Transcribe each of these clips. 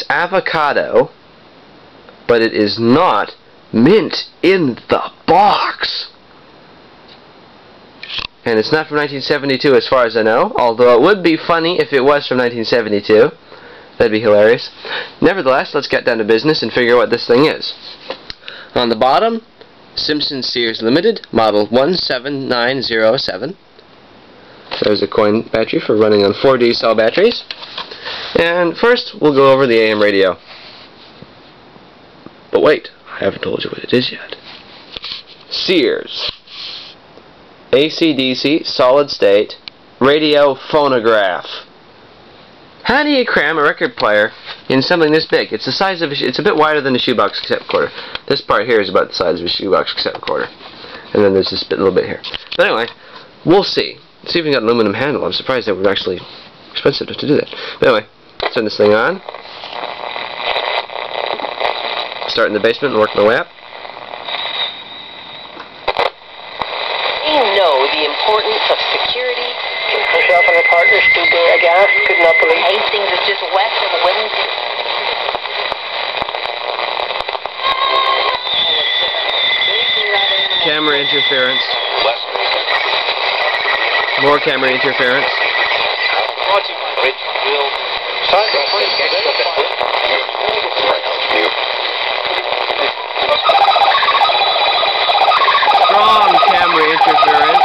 avocado, but it is not mint in the box. And it's not from 1972 as far as I know, although it would be funny if it was from 1972. That'd be hilarious. Nevertheless, let's get down to business and figure out what this thing is. On the bottom, Simpson-Sears Limited, model 17907. There's a coin battery for running on 4D cell batteries. And first, we'll go over the AM radio. But wait, I haven't told you what it is yet. Sears. AC/DC, solid state, radio phonograph. How do you cram a record player in something this big? It's the size of it's a bit wider than a shoebox cassette recorder. This part here is about the size of a shoebox cassette recorder. And then there's this little bit here. But anyway, we'll see. See if we got an aluminum handle. I'm surprised that was actually expensive to do that. But anyway, turn this thing on. Start in the basement and work my way up. The importance of security. Myself and the partner stood there aghast, could not believe. Hastings is just west of Wellington. Camera interference. More camera interference. Strong camera interference.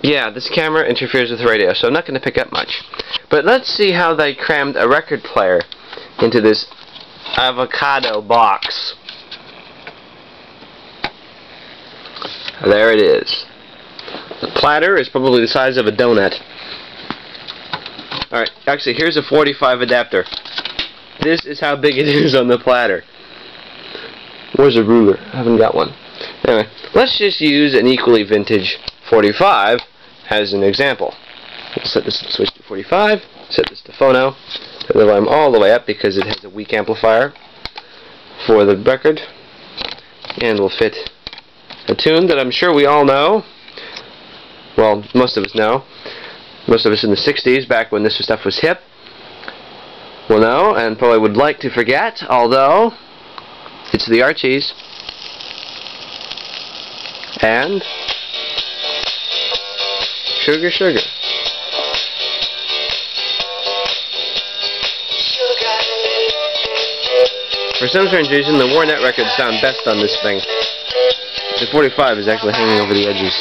Yeah, this camera interferes with the radio, so I'm not going to pick up much. But let's see how they crammed a record player into this avocado box. There it is. The platter is probably the size of a donut. Alright, actually here's a 45 adapter. This is how big it is on the platter. Where's a ruler? I haven't got one. Anyway, let's just use an equally vintage 45 as an example. We'll set this switch to 45, set this to phono, set the volume all the way up because it has a weak amplifier for the record, and we'll fit a tune that I'm sure we all know. Well, most of us know. Most of us in the 60s, back when this stuff was hip, will know and probably would like to forget, although it's the Archies. And Sugar Sugar. For some strange reason, the Warnet records sound best on this thing. The 45 is actually hanging over the edges.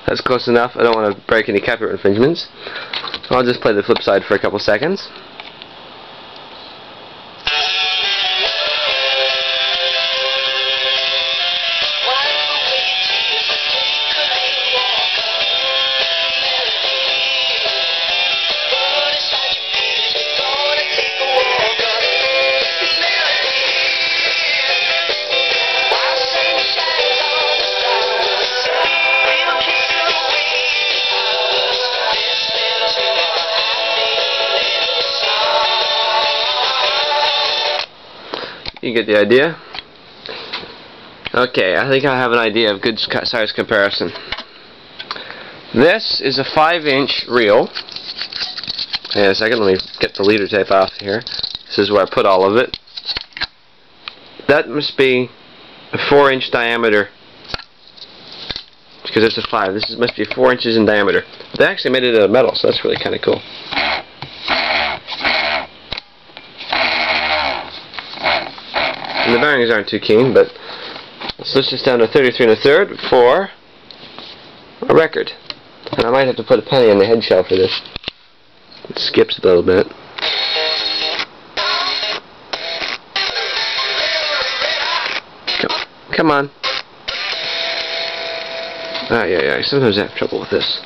That's close enough. I don't want to break any copyright infringements. I'll just play the flip side for a couple seconds. You get the idea? Okay, I think I have an idea of good size comparison. This is a 5-inch reel. Hang on a second, let me get the leader tape off here. This is where I put all of it. That must be a 4-inch diameter, because it's a 5. This must be 4 inches in diameter. They actually made it out of metal, so that's really kind of cool. And the bearings aren't too keen, but let's switch this down to 33 1/3 for a record. And I might have to put a penny on the head shell for this. It skips a little bit. Come on. Yeah. Sometimes I have trouble with this.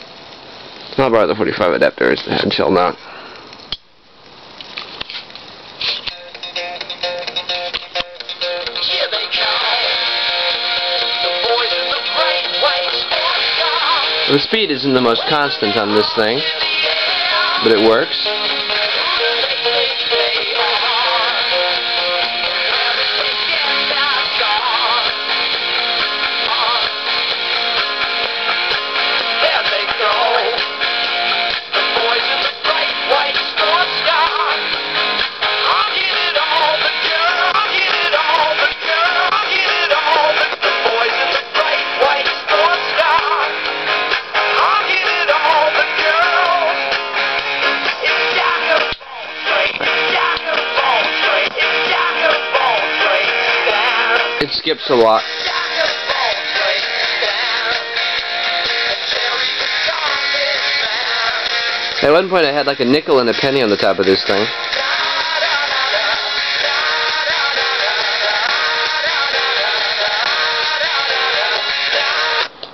I'll borrow the 45 adapter as the head shell now. Here they come, the boys in the bright The speed isn't the most constant on this thing, but it works. It skips a lot. At one point I had like a nickel and a penny on the top of this thing.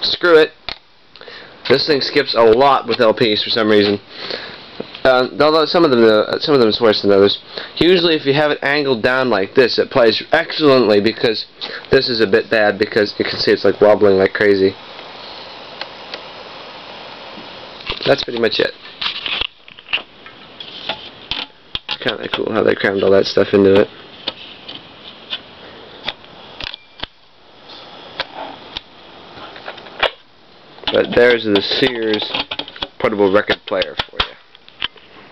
Screw it. This thing skips a lot with LPs for some reason. Although some of them is worse than others. Usually if you have it angled down like this, it plays excellently, because this is a bit bad because you can see it's like wobbling like crazy. That's pretty much it. It's kind of cool how they crammed all that stuff into it. But there's the Sears portable record player for you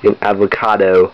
in avocado.